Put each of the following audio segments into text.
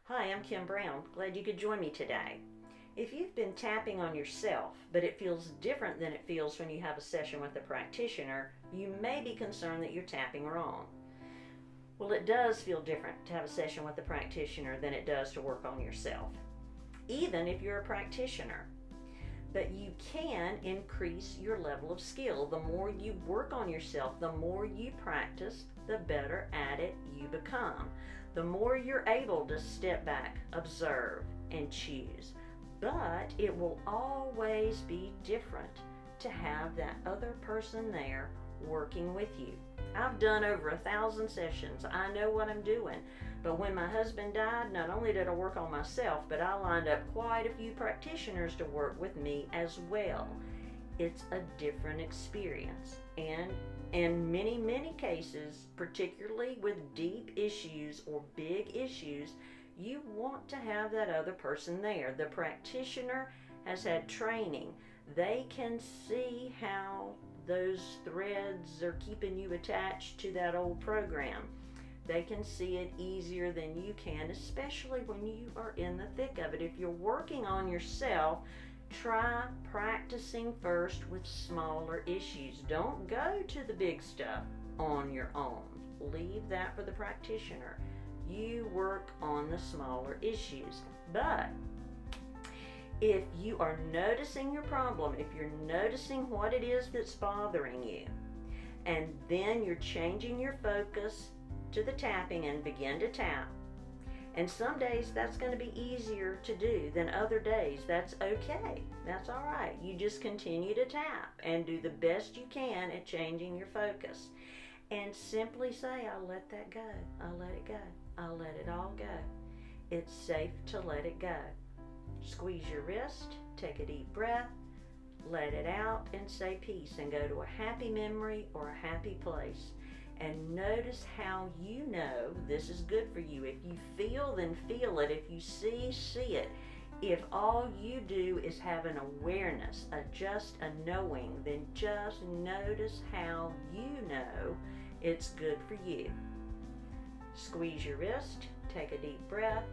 Hi, I'm Kim Brown. Glad you could join me today. If you've been tapping on yourself, but it feels different than it feels when you have a session with a practitioner, you may be concerned that you're tapping wrong. Well, it does feel different to have a session with a practitioner than it does to work on yourself, even if you're a practitioner. But you can increase your level of skill. The more you work on yourself, the more you practice, the better at it you become. The more you're able to step back, observe, and choose. But it will always be different to have that other person there working with you. I've done over 1,000 sessions. I know what I'm doing. But when my husband died, not only did I work on myself, but I lined up quite a few practitioners to work with me as well. It's a different experience. And in many, many cases, particularly with deep issues or big issues, you want to have that other person there. The practitioner has had training. They can see how those threads are keeping you attached to that old program. They can see it easier than you can, especially when you are in the thick of it. If you're working on yourself, try practicing first with smaller issues. Don't go to the big stuff on your own. Leave that for the practitioner. You work on the smaller issues. But if you are noticing your problem, if you're noticing what it is that's bothering you, and then you're changing your focus to the tapping and begin to tap, and some days that's going to be easier to do than other days. That's okay. That's all right. You just continue to tap and do the best you can at changing your focus. And simply say, I'll let that go. I'll let it go. I'll let it all go. It's safe to let it go. Squeeze your wrist, take a deep breath, let it out, and say peace, and go to a happy memory or a happy place. And notice how you know this is good for you. If you feel, then feel it. If you see, see it. If all you do is have an awareness, just a knowing, then just notice how you know it's good for you. Squeeze your wrist, take a deep breath,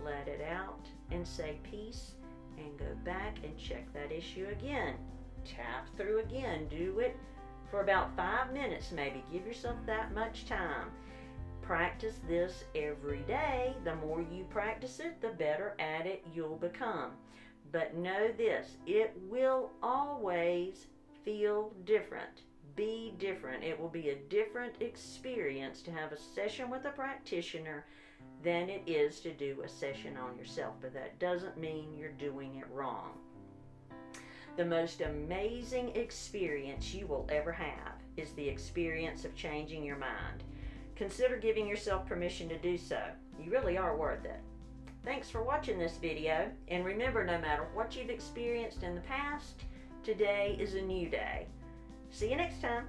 let it out, and say peace, and go back and check that issue again. Tap through again. Do it for about 5 minutes maybe. Give yourself that much time. Practice this every day. The more you practice it, the better at it you'll become. But know this, it will always feel different. Be different. It will be a different experience to have a session with a practitioner than it is to do a session on yourself. But that doesn't mean you're doing it wrong. The most amazing experience you will ever have is the experience of changing your mind. Consider giving yourself permission to do so. You really are worth it. Thanks for watching this video, and remember, no matter what you've experienced in the past, today is a new day. See you next time.